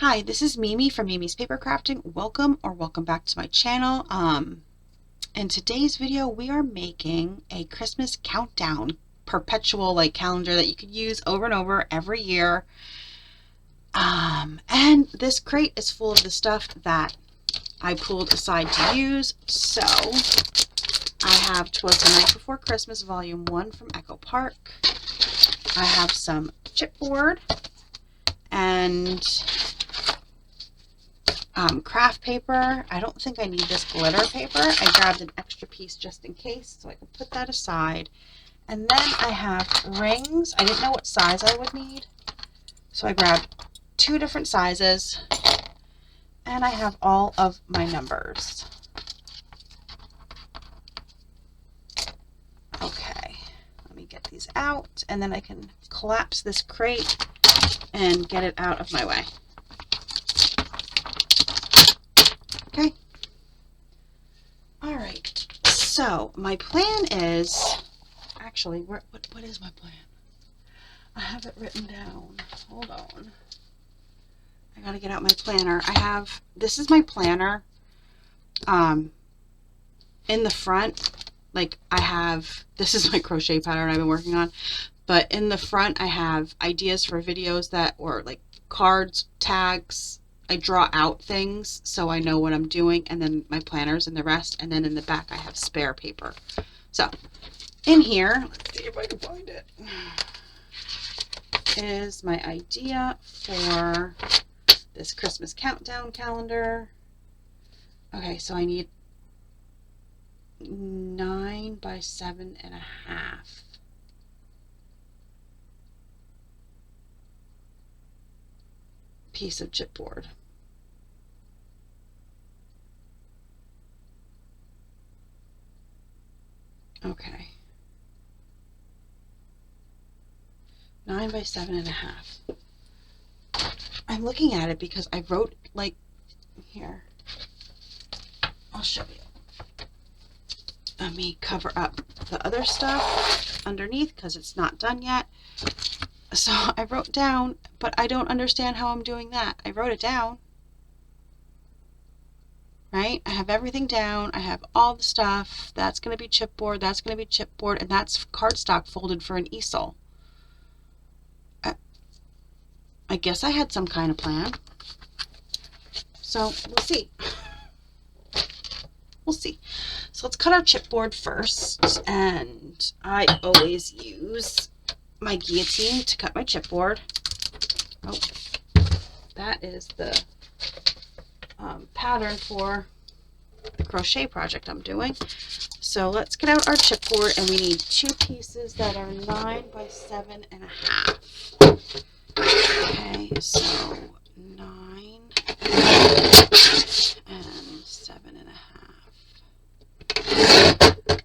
Hi, this is Mimi from Mimi's Paper Crafting. Welcome back to my channel. In today's video, we are making a Christmas countdown perpetual calendar that you could use over and over every year. And this crate is full of the stuff that I pulled aside to use. So I have Twas the Night Before Christmas Volume 1 from Echo Park. I have some chipboard and craft paper. I don't think I need this glitter paper. I grabbed an extra piece just in case, so I can put that aside. And then I have rings. I didn't know what size I would need, so I grabbed 2 different sizes. And I have all of my numbers. Okay, let me get these out, and then I can collapse this crate and get it out of my way. Okay. All right. So my plan is actually, what is my plan? I have it written down. Hold on. I gotta get out my planner. This is my planner. In the front, this is my crochet pattern I've been working on, but in the front I have ideas for videos or cards, tags. I draw out things so I know what I'm doing, and then my planners and the rest, and then in the back I have spare paper. So in here, let's see if I can find it, is my idea for this Christmas countdown calendar. Okay, so I need 9 by 7.5. Piece of chipboard. Okay. 9 by 7.5. I'm looking at it because I wrote here. I'll show you. Let me cover up the other stuff underneath because it's not done yet. So I wrote down, but I don't understand how I'm doing that. I wrote it down, right? I have everything down. I have all the stuff. That's going to be chipboard. That's going to be chipboard. And that's cardstock folded for an easel. I guess I had some kind of plan. So we'll see. We'll see. So let's cut our chipboard first. And I always use my guillotine to cut my chipboard. Oh, that is the pattern for the crochet project I'm doing. So let's get out our chipboard, and we need 2 pieces that are 9 by 7.5. Okay, so 9 and 7.5.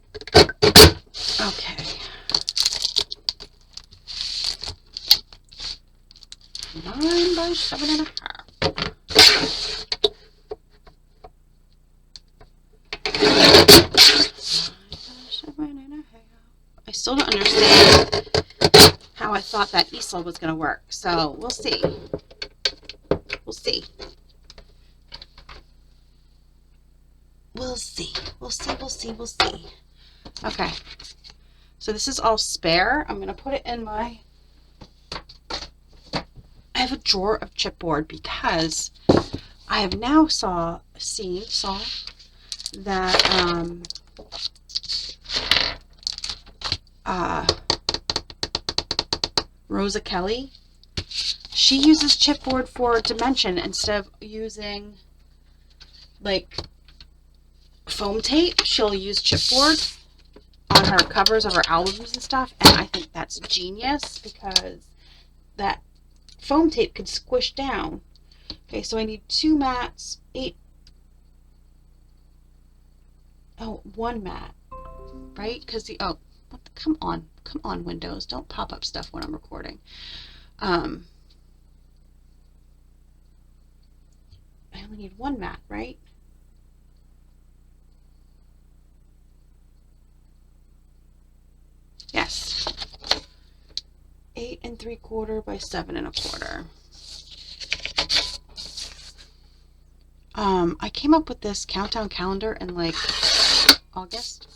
Okay. 9 by 7.5. I still don't understand how I thought that easel was going to work, so we'll see. We'll see. We'll see. We'll see. We'll see. We'll see. Okay. So this is all spare. I'm going to put it in my... I have a drawer of chipboard because I have now saw that Rosa Kelly, she uses chipboard for dimension instead of using foam tape. She'll use chipboard on her covers of her albums and stuff, and I think that's genius because that foam tape could squish down. Okay, so I need 2 mats, 1 mat, right? Because come on, Windows, don't pop up stuff when I'm recording. I only need 1 mat, right? Yes. 8 3/4 by 7 1/4. I came up with this countdown calendar in like August.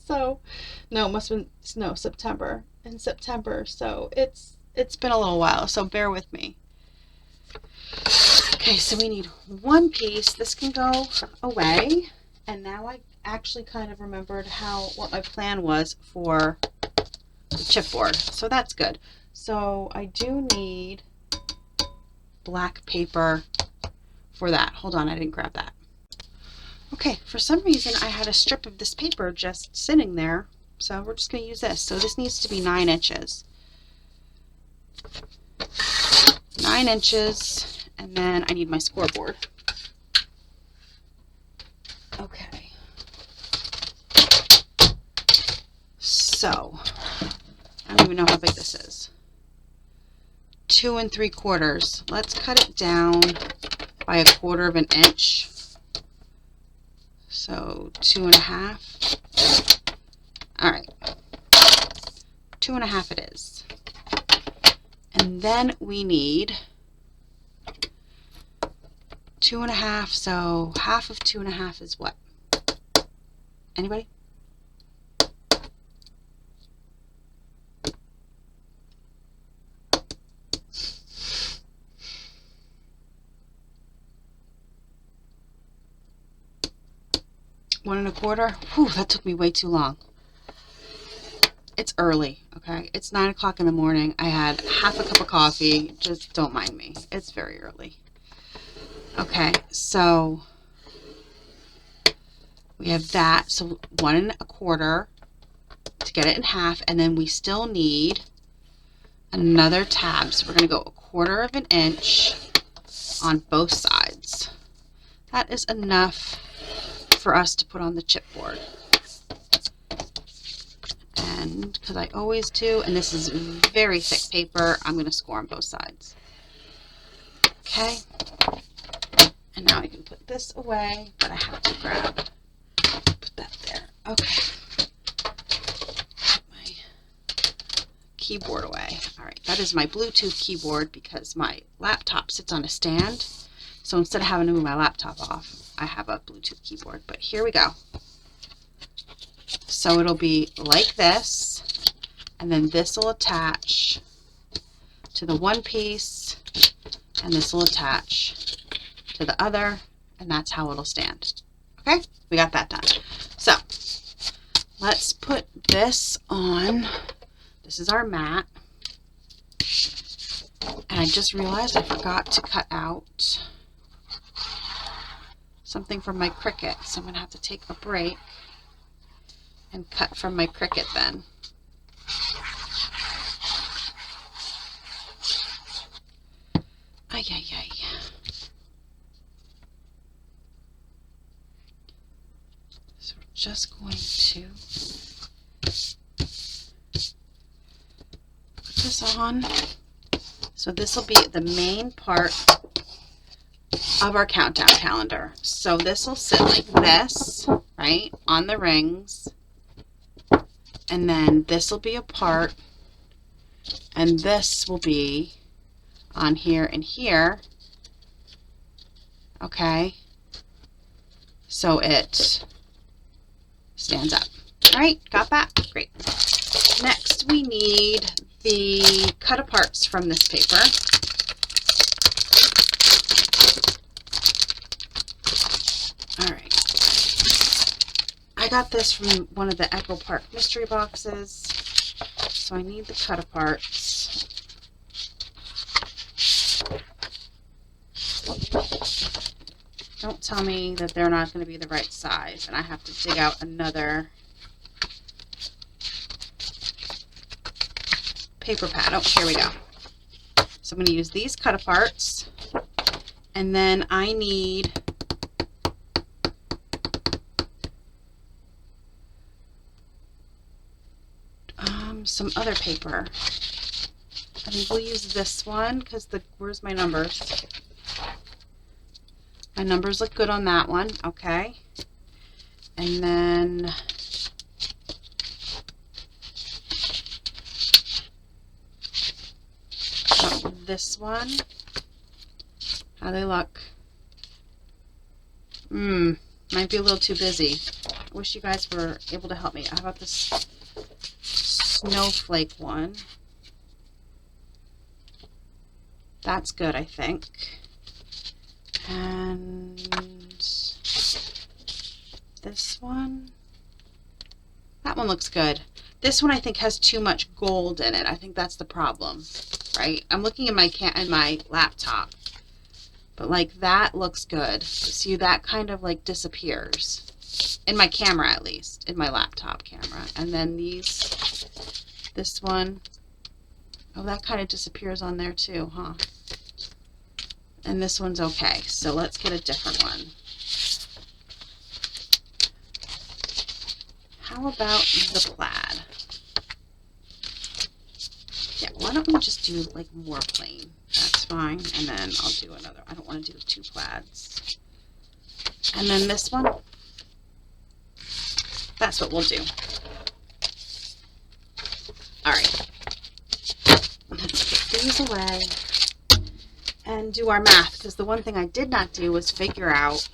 So, no, it must have been, no, September. In September. So it's been a little while, so bear with me. Okay, so we need one piece. This can go away. And now I actually kind of remembered what my plan was for the chipboard. So that's good. So I do need black paper for that. Hold on, I didn't grab that. Okay, for some reason I had a strip of this paper just sitting there. So we're just going to use this. So this needs to be 9 inches. 9 inches, and then I need my scoreboard. Okay. So, I don't even know how big this is. 2 3/4. Let's cut it down by 1/4 of an inch. So 2 1/2. All right. 2 1/2 it is. And then we need 2 1/2. So half of 2 1/2 is what? Anybody? One 1/4. Whew, that took me way too long. It's early, okay? It's 9 o'clock in the morning. I had half a cup of coffee. Just don't mind me. It's very early. Okay, so we have that. So 1 1/4 to get it in half, and then we still need another tab. So we're going to go 1/4 of an inch on both sides. That is enough for us to put on the chipboard. And because I always do, and this is very thick paper, I'm going to score on both sides. Okay. And now I can put this away, but I have to put that there. Okay. Put my keyboard away. All right, that is my Bluetooth keyboard because my laptop sits on a stand. So instead of having to move my laptop off, I have a Bluetooth keyboard. But here we go. So it'll be like this, and then this will attach to the one piece, and this will attach to the other, and that's how it'll stand. Okay, we got that done. So let's put this on. This is our mat, and I just realized I forgot to cut out something from my Cricut, so I'm going to have to take a break and cut from my Cricut then. Ay, ay, ay. So we're just going to put this on. So this will be the main part of our countdown calendar. So this will sit like this, right, on the rings. And then this will be a part, and this will be on here and here. Okay, so it stands up. All right, got that? Great. Next, we need the cut-aparts from this paper. All right. I got this from one of the Echo Park mystery boxes, so I need the cut-aparts. Don't tell me that they're not going to be the right size, and I have to dig out another paper pad. Oh, here we go. So I'm going to use these cut-aparts, and then I need some other paper. I think we'll use this one because where's my numbers? My numbers look good on that one. Okay. And then this one. How they look? Might be a little too busy. I wish you guys were able to help me. How about this snowflake one? That's good, I think. And this one. That one looks good. This one I think has too much gold in it. I think that's the problem, right? I'm looking in my laptop, but like that looks good. See, that kind of like disappears in my camera, at least in my laptop camera. And then this one, oh, that kind of disappears on there too, huh? And this one's okay. So let's get a different one. How about the plaid? Yeah, why don't we just do like more plain? That's fine. And then I'll do another. I don't want to do 2 plaids. And then this one. That's what we'll do. Alright. Let's put these away and do our math. Because the one thing I did not do was figure out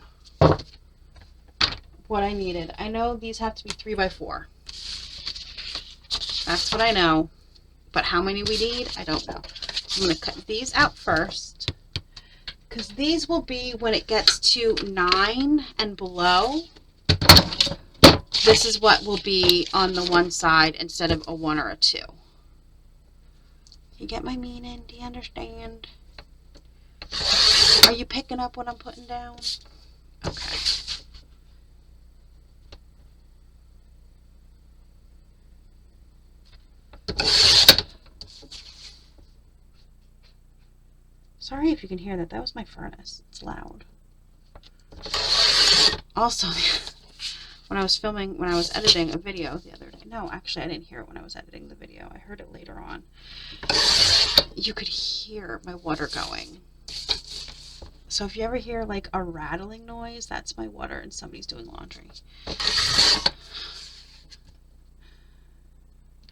what I needed. I know these have to be 3 by 4. That's what I know. But how many we need, I don't know. I'm going to cut these out first. Because these will be when it gets to 9 and below. This is what will be on the one side instead of a 1 or a 2. You get my meaning? Do you understand? Are you picking up what I'm putting down? Okay. Sorry if you can hear that. That was my furnace. It's loud. Also, when I was editing a video the other day, no, actually I didn't hear it when I was editing the video. I heard it later on. You could hear my water going. So if you ever hear like a rattling noise, that's my water and somebody's doing laundry.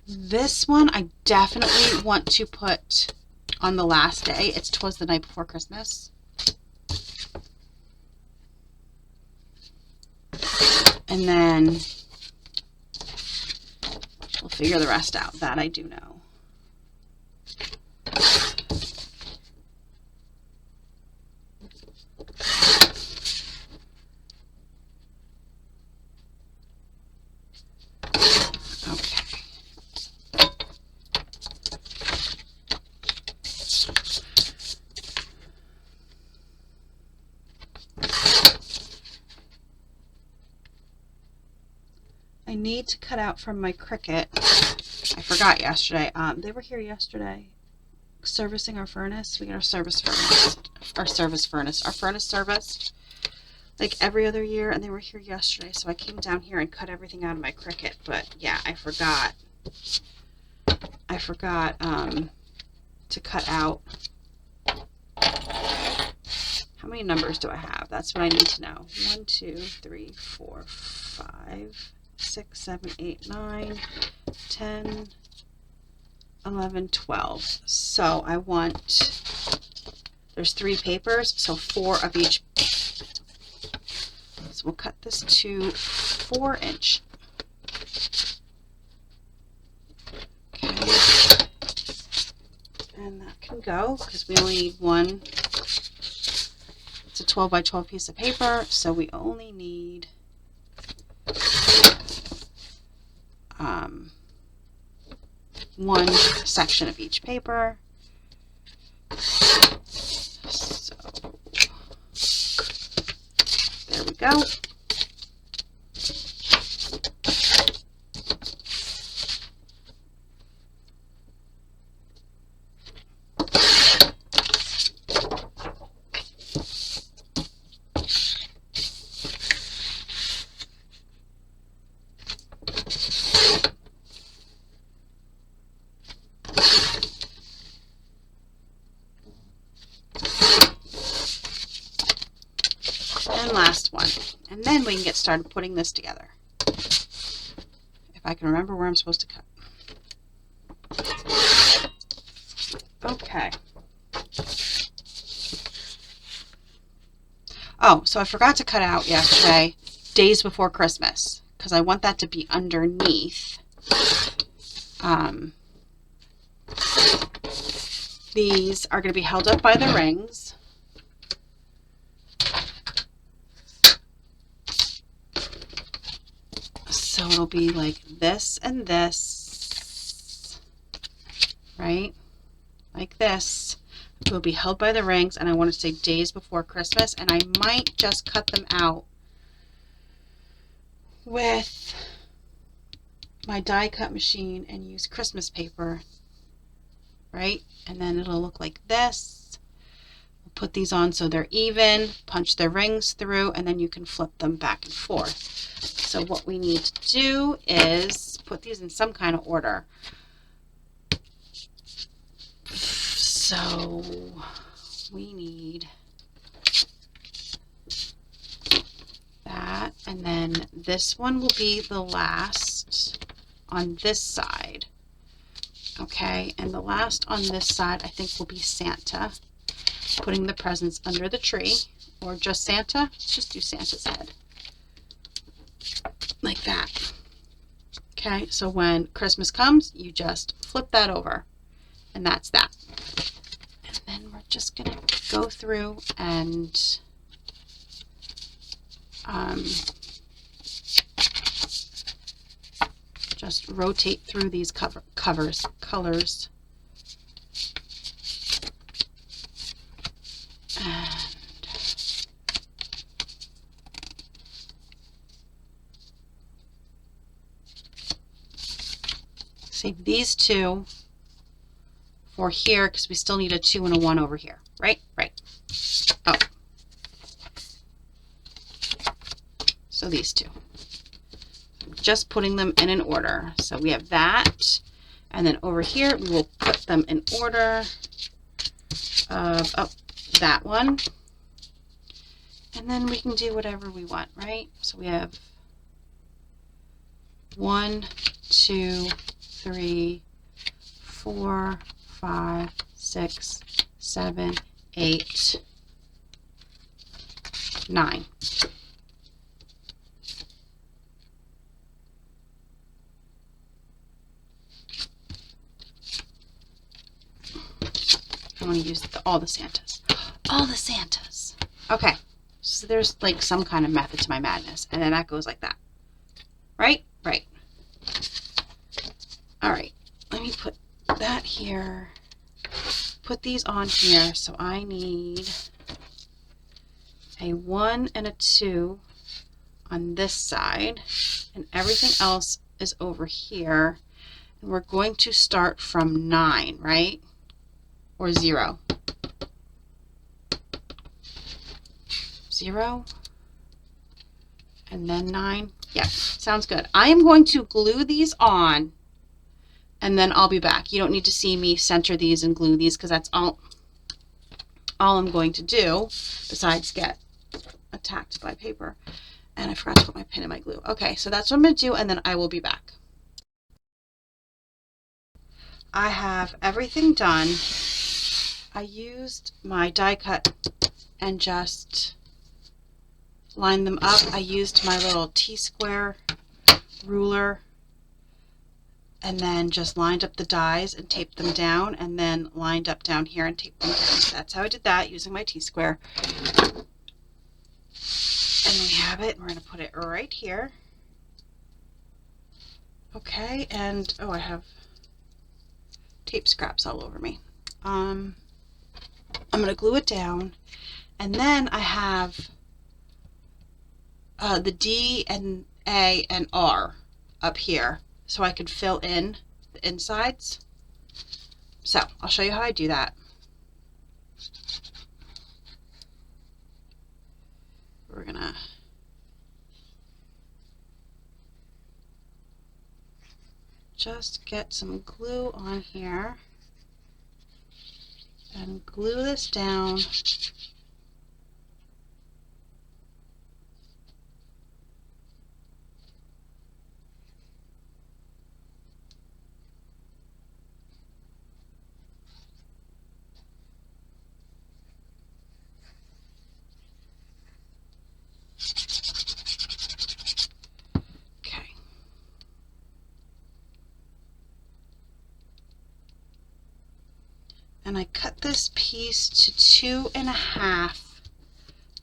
This one I definitely want to put on the last day. It's 'Twas the Night Before Christmas. And then we'll figure the rest out. That I do know. I need to cut out from my Cricut. I forgot yesterday. They were here yesterday servicing our furnace. We get our furnace serviced like every other year, and they were here yesterday, so I came down here and cut everything out of my Cricut. But yeah, I forgot to cut out. How many numbers do I have? That's what I need to know. 1, 2, 3, 4, 5, 6, 7, 8, 9, 10, 11, 12. So I want, there's 3 papers, so 4 of each. So we'll cut this to 4-inch. Okay. And that can go because we only need one. It's a 12 by 12 piece of paper, so we only need one section of each paper. So there we go. Last one, and then we can get started putting this together. If I can remember where I'm supposed to cut. Okay. Oh, so I forgot to cut out yesterday, days before Christmas, because I want that to be underneath. These are going to be held up by the rings. So it'll be like this and this, right? Like this. It will be held by the rings, and I want to say days before Christmas, and I might just cut them out with my die cut machine and use Christmas paper, right? And then it'll look like this. We'll put these on so they're even, punch the rings through, and then you can flip them back and forth. So what we need to do is put these in some kind of order. So we need that, and then this one will be the last on this side. Okay, and the last on this side I think will be Santa, putting the presents under the tree, or just Santa. Let's just do Santa's head. Like that. Okay, so when Christmas comes, you just flip that over, and that's that. And then we're just going to go through and just rotate through these colors. And save these two for here, because we still need a 2 and a 1 over here, right? Right. Oh. So these two. Just putting them in an order. So we have that, and then over here we will put them in order of that one, and then we can do whatever we want, right? So we have 1, 2, 3, 4, 5, 6, 7, 8, 9. I want to use all the Santas. All the Santas. Okay. So there's like some kind of method to my madness. And then that goes like that. Right? Right. All right. Let me put that here. Put these on here. So I need a 1 and a 2 on this side. And everything else is over here. And we're going to start from 9, right? Or 0. 0. And then 9. Yeah, sounds good. I am going to glue these on, and then I'll be back. You don't need to see me center these and glue these, because that's all I'm going to do, besides get attacked by paper. And I forgot to put my pin in my glue. Okay, so that's what I'm going to do, and then I will be back. I have everything done. I used my die cut and just lined them up. I used my little T-square ruler and then just lined up the dies and taped them down, and then lined up down here and taped them down. So that's how I did that, using my T-square. And we have it. We're going to put it right here. Okay, and oh, I have tape scraps all over me. I'm going to glue it down, and then I have the D and A and R up here, so I could fill in the insides. So I'll show you how I do that. We're going to just get some glue on here and glue this down. And I cut this piece to 2.5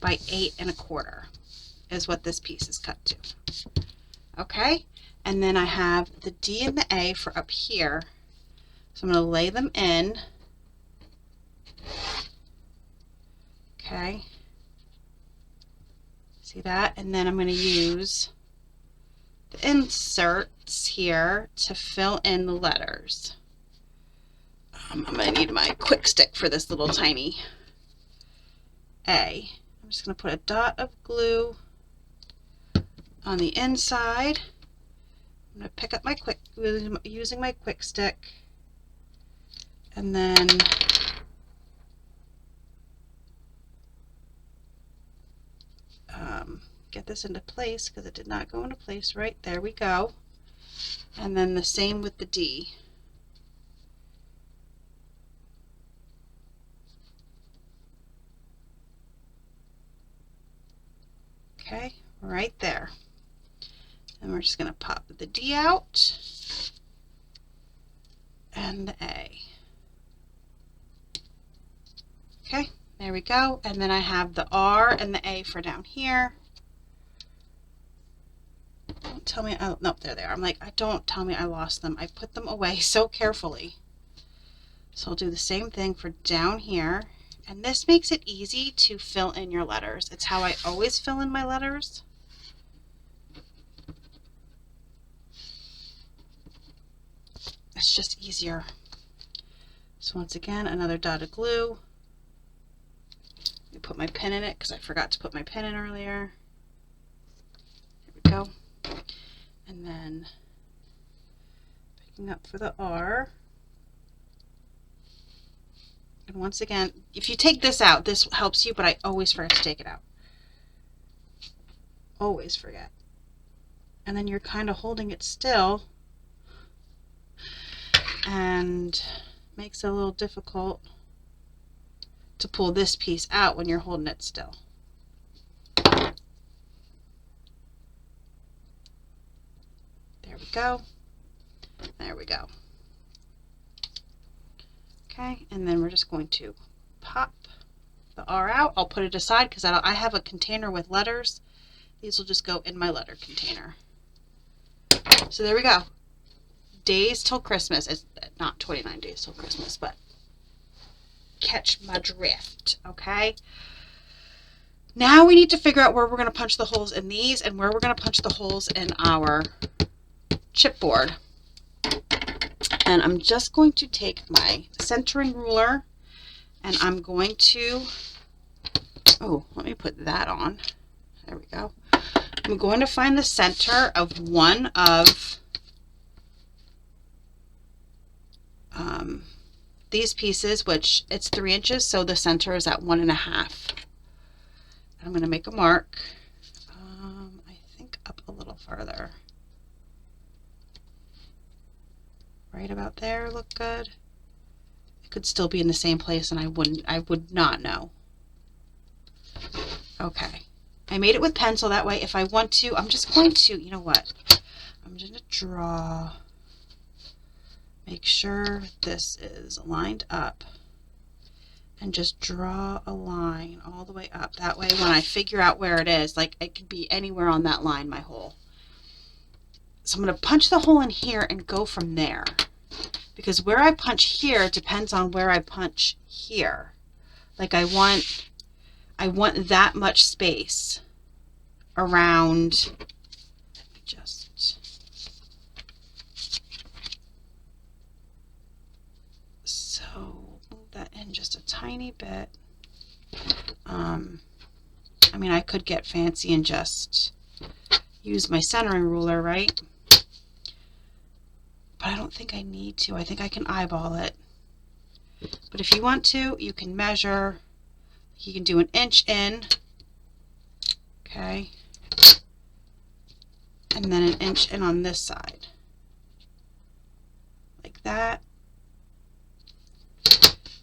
by 8.25 is what this piece is cut to. Okay, and then I have the D and the A for up here. So I'm going to lay them in. Okay, see that? And then I'm going to use the inserts here to fill in the letters. I'm going to need my quick stick for this little tiny A. I'm just going to put a dot of glue on the inside. I'm going to pick up my using my quick stick, and then get this into place because it did not go into place right. There we go. And then the same with the D. Okay, right there. And we're just going to pop the D out and the A. Okay, there we go. And then I have the R and the A for down here. Don't tell me, oh, no, there they are. I'm like, don't tell me I lost them. I put them away so carefully. So I'll do the same thing for down here. And this makes it easy to fill in your letters. It's how I always fill in my letters. It's just easier. So once again, another dot of glue. Let me put my pin in it because I forgot to put my pin in earlier. There we go. And then picking up for the R. And once again, if you take this out, this helps you, but I always forget to take it out. Always forget. And then you're kind of holding it still, and makes it a little difficult to pull this piece out when you're holding it still. There we go. There we go. Okay, and then we're just going to pop the R out. I'll put it aside because I have a container with letters. These will just go in my letter container. So there we go. Days till Christmas. It's not 29 days till Christmas, but catch my drift, okay? Now we need to figure out where we're going to punch the holes in these and where we're going to punch the holes in our chipboard. And I'm just going to take my centering ruler and I'm going to, oh, let me put that on. There we go. I'm going to find the center of one of these pieces, which it's 3 inches, so the center is at 1.5. I'm going to make a mark. I think up a little farther. Right about there, look good. It could still be in the same place and I would not know. Okay. I made it with pencil, that way if I want to, I'm just going to, you know what? I'm going to draw, make sure this is lined up, and just draw a line all the way up. That way when I figure out where it is, like it could be anywhere on that line, my hole. So I'm going to punch the hole in here and go from there. Because where I punch here depends on where I punch here. Like I want that much space around, just so move that in just a tiny bit. I mean, I could get fancy and just use my centering ruler, right? But I don't think I need to. I think I can eyeball it. But if you want to, you can measure. You can do 1 inch in. Okay. And then 1 inch in on this side. Like that.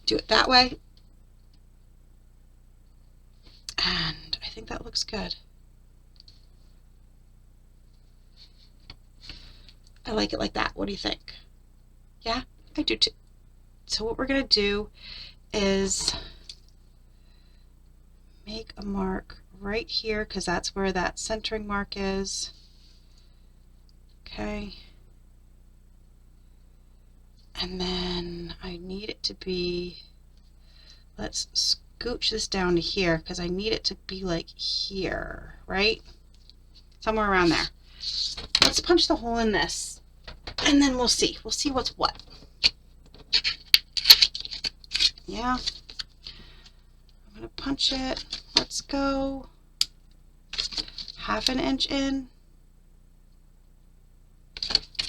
Do it that way. And I think that looks good. I like it like that. What do you think? Yeah, I do too. So what we're going to do is make a mark right here because that's where that centering mark is. Okay. And then I need it to be, let's scooch this down to here because I need it to be like here, right? Somewhere around there. Let's punch the hole in this and then we'll see. We'll see what's what. Yeah. I'm going to punch it. Let's go 1/2 inch in.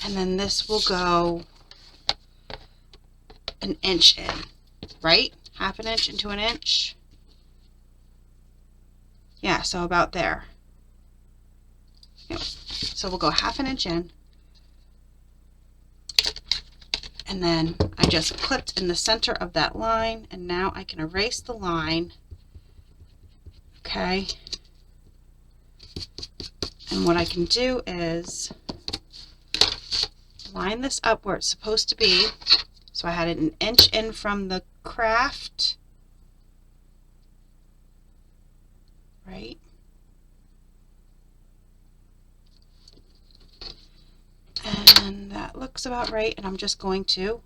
And then this will go 1 inch in, right? 1/2 inch into 1 inch. Yeah, so about there. Yep. So we'll go 1/2 inch in. And then I just clipped in the center of that line, and now I can erase the line. Okay. And what I can do is line this up where it's supposed to be. So I had it 1 inch in from the craft, right? And that looks about right, and I'm just going to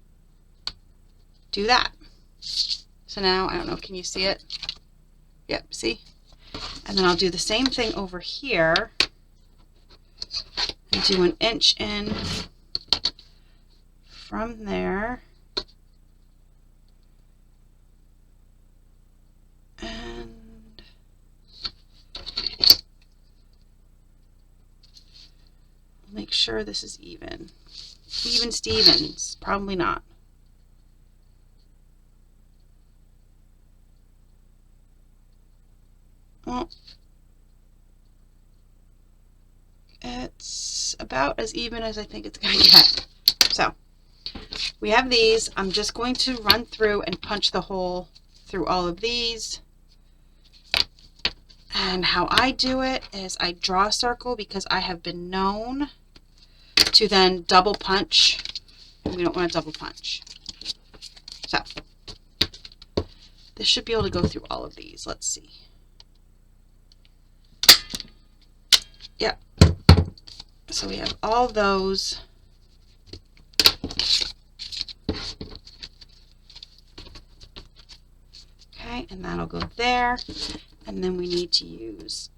do that. So now, I don't know, can you see it? Yep, see? And then I'll do the same thing over here and do 1 inch in from there. And make sure this is even. Even Stevens, probably not. Well, it's about as even as I think it's going to get. So, we have these. I'm just going to run through and punch the hole through all of these. And how I do it is I draw a circle because I have been known to then double punch, and we don't want to double punch. So, this should be able to go through all of these. Let's see. Yep. So we have all those. Okay, and that'll go there. And then we need to use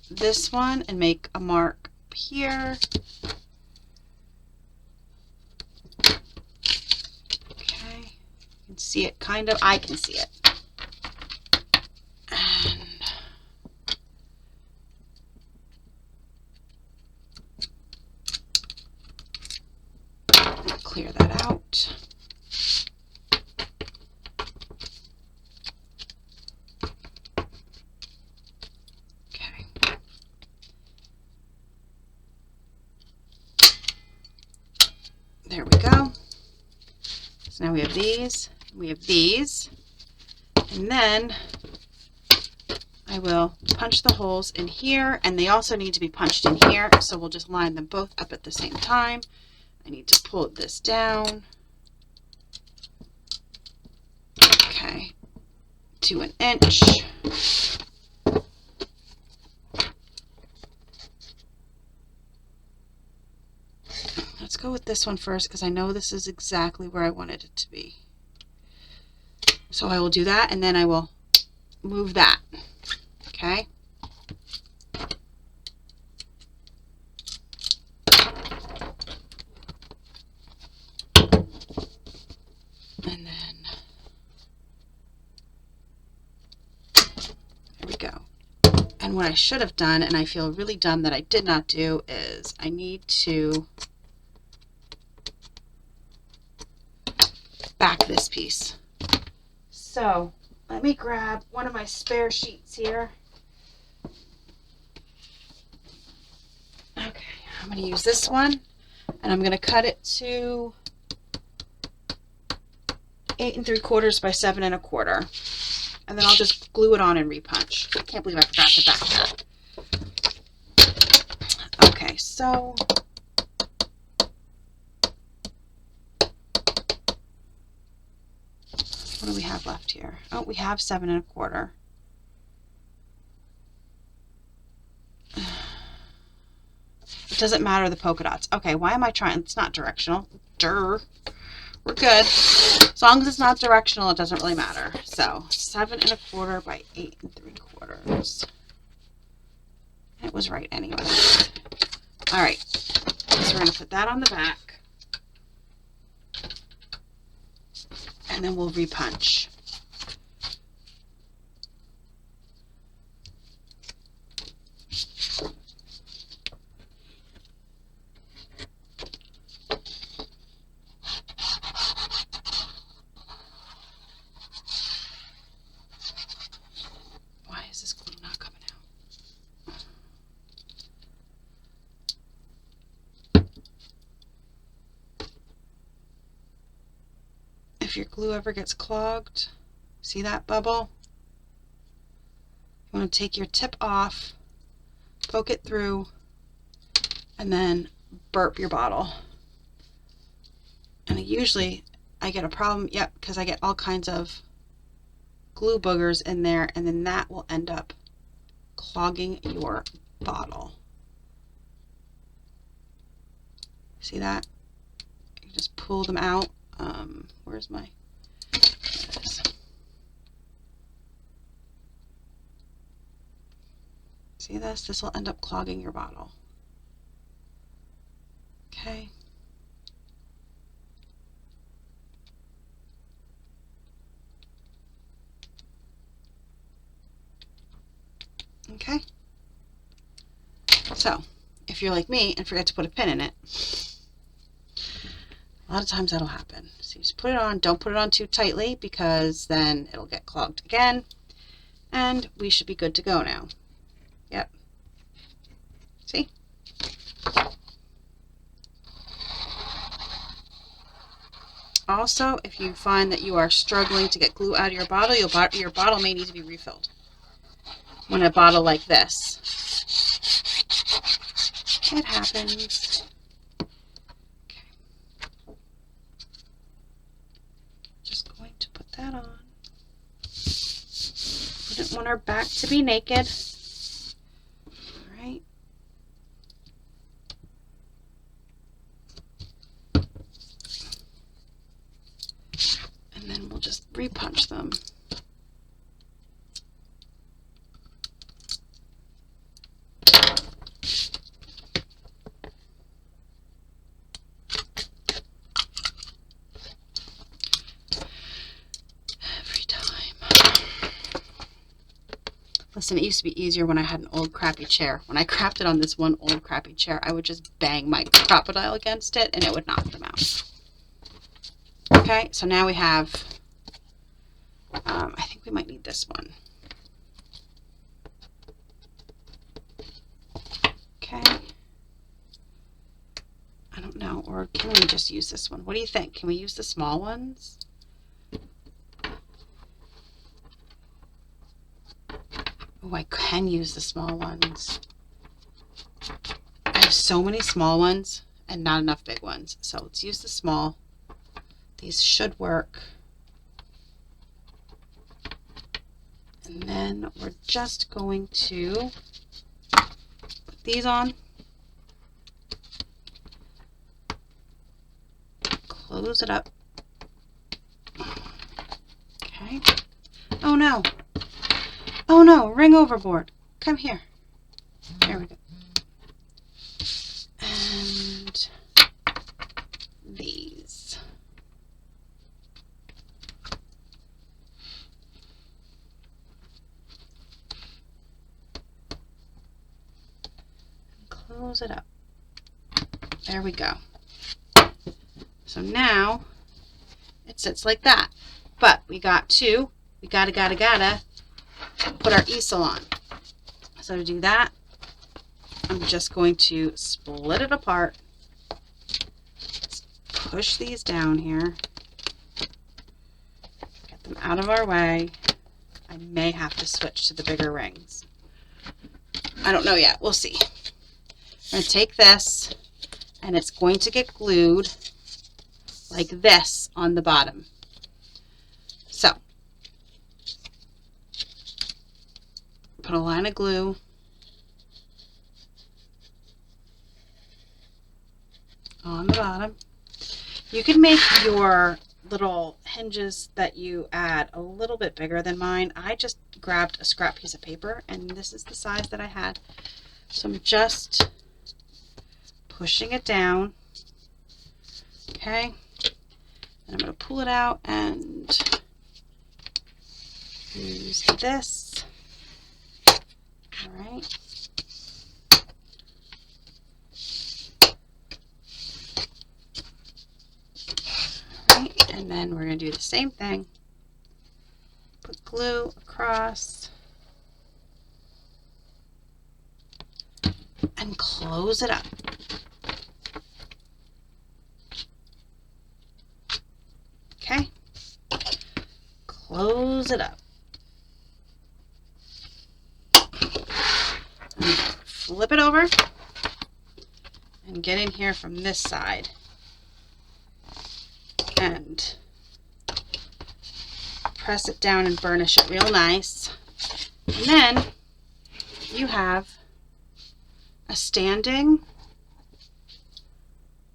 this one and make a mark here. Okay, you can see it kind of, I can see it. And clear that out. Okay. There we go. So now we have these, and then I will punch the holes in here, and they also need to be punched in here, so we'll just line them both up at the same time. I need to pull this down. Okay, to 1 inch. Let's go with this one first because I know this is exactly where I wanted it to be. So I will do that, and then I will move that. Okay. And then there we go. And what I should have done, and I feel really dumb that I did not do, is I need to back this piece. So let me grab one of my spare sheets here. Okay, I'm going to use this one, and I'm going to cut it to 8 3/4 by 7 1/4, and then I'll just glue it on and repunch. I can't believe I forgot to back that. Okay, so What do we have left here? Oh, we have 7 1/4. It doesn't matter the polka dots. Okay, why am I trying? It's not directional. Durr. We're good. As long as it's not directional, it doesn't really matter. So 7 1/4 by 8 3/4. It was right anyway. All right. So we're going to put that on the back. And then we'll repunch. Why is this glue not coming out? If your glue ever gets clogged, see that bubble? You want to take your tip off, poke it through, and then burp your bottle. And usually I get a problem, yep, because I get all kinds of glue boogers in there, and then that will end up clogging your bottle. See that? You just pull them out. Where's my... There it is. See this? This will end up clogging your bottle. Okay. Okay. So, if you're like me and forget to put a pin in it, a lot of times that'll happen. So you just put it on. Don't put it on too tightly because then it'll get clogged again. And we should be good to go now. Yep. See? Also, if you find that you are struggling to get glue out of your bottle, your bottle may need to be refilled. When a bottle like this. It happens. Okay. Just going to put that on. We don't want our back to be naked. All right. And then we'll just repunch them. Listen, it used to be easier when I had an old crappy chair. When I crafted on this one old crappy chair, I would just bang my crocodile against it and it would knock them out. Okay, so now we have, I think we might need this one. Okay. I don't know, or can we just use this one? What do you think? Can we use the small ones? Oh, I can use the small ones. I have so many small ones and not enough big ones. So let's use the small. These should work. And then we're just going to put these on. Close it up. Okay. Oh no. Oh no, ring overboard. Come here. There we go. And these. And close it up. There we go. So now it sits like that. But we gotta put our easel on. So to do that, I'm just going to split it apart. Push these down here. Get them out of our way. I may have to switch to the bigger rings. I don't know yet. We'll see. I'm going to take this, and it's going to get glued like this on the bottom. So put a line of glue on the bottom. You can make your little hinges that you add a little bit bigger than mine. I just grabbed a scrap piece of paper and this is the size that I had. So I'm just pushing it down. Okay. And I'm going to pull it out and use this. All right. And then we're going to do the same thing. Put glue across and close it up. Okay. Close it up. And flip it over and get in here from this side. And press it down and burnish it real nice. And then you have a standing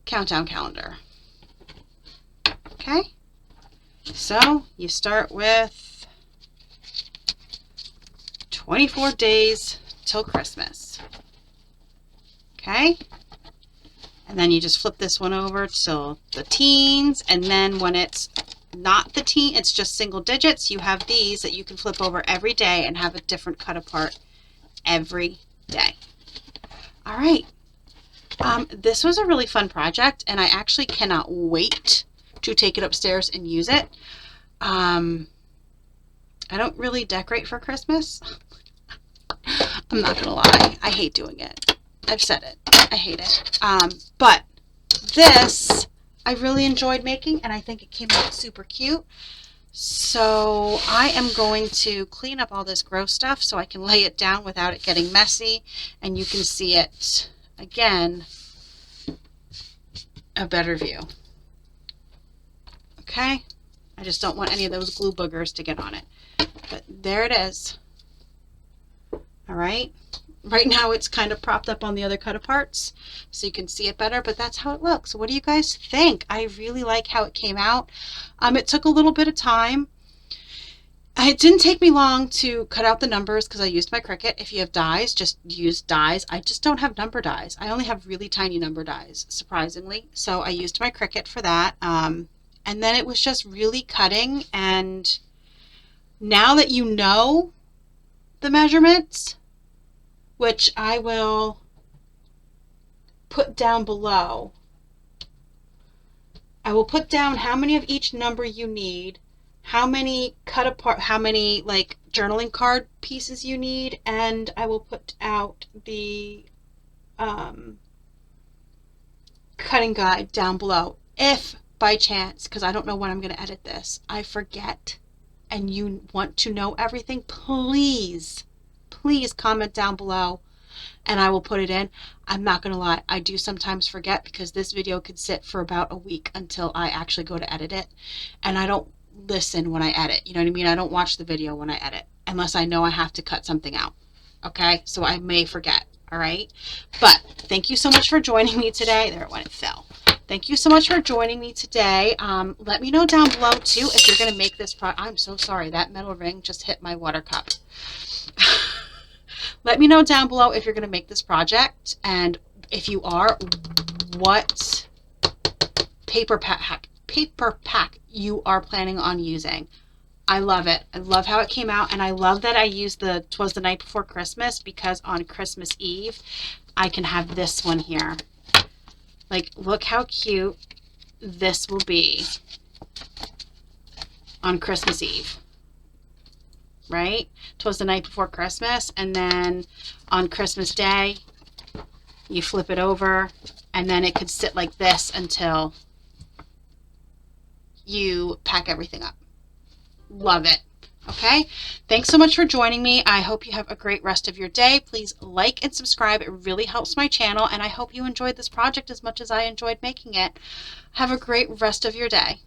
countdown calendar. Okay? So you start with 24 days till Christmas. Okay? And then you just flip this one over till the teens, and then when it's not the teen, it's just single digits, you have these that you can flip over every day and have a different cut apart every day. All right. This was a really fun project, and I actually cannot wait to take it upstairs and use it. I don't really decorate for Christmas. I'm not gonna lie. I hate doing it. I've said it. I hate it. But this I really enjoyed making, and I think it came out super cute. So I am going to clean up all this gross stuff so I can lay it down without it getting messy, and you can see it again, a better view. Okay? I just don't want any of those glue boogers to get on it. But there it is. All right? Right now it's kind of propped up on the other cut-aparts so you can see it better, but that's how it looks. What do you guys think? I really like how it came out. It took a little bit of time. It didn't take me long to cut out the numbers because I used my Cricut. If you have dies, just use dies. I just don't have number dies. I only have really tiny number dies, surprisingly. So I used my Cricut for that. And then it was just really cutting. And now that you know the measurements, which I will put down below. I will put down how many of each number you need, how many cut apart, how many like journaling card pieces you need, and I will put out the cutting guide down below. If by chance, because I don't know when I'm going to edit this, I forget and you want to know everything, please comment down below and I will put it in. I'm not gonna lie, I do sometimes forget because this video could sit for about a week until I actually go to edit it, and I don't listen when I edit, you know what I mean? I don't watch the video when I edit unless I know I have to cut something out. Okay, so I may forget. All right, but thank you so much for joining me today. There it went, it fell. Thank you so much for joining me today. Let me know down below too if you're gonna make this I'm so sorry, that metal ring just hit my water cup. Let me know down below if you're going to make this project, and if you are, what paper pack you are planning on using. I love it. I love how it came out, and I love that I used the 'Twas the Night Before Christmas, because on Christmas Eve I can have this one here. Like, look how cute this will be on Christmas Eve. Right? 'Twas the night before Christmas, and then on Christmas Day you flip it over, and then it could sit like this until you pack everything up. Love it. Okay, thanks so much for joining me. I hope you have a great rest of your day. Please like and subscribe. It really helps my channel, and I hope you enjoyed this project as much as I enjoyed making it. Have a great rest of your day.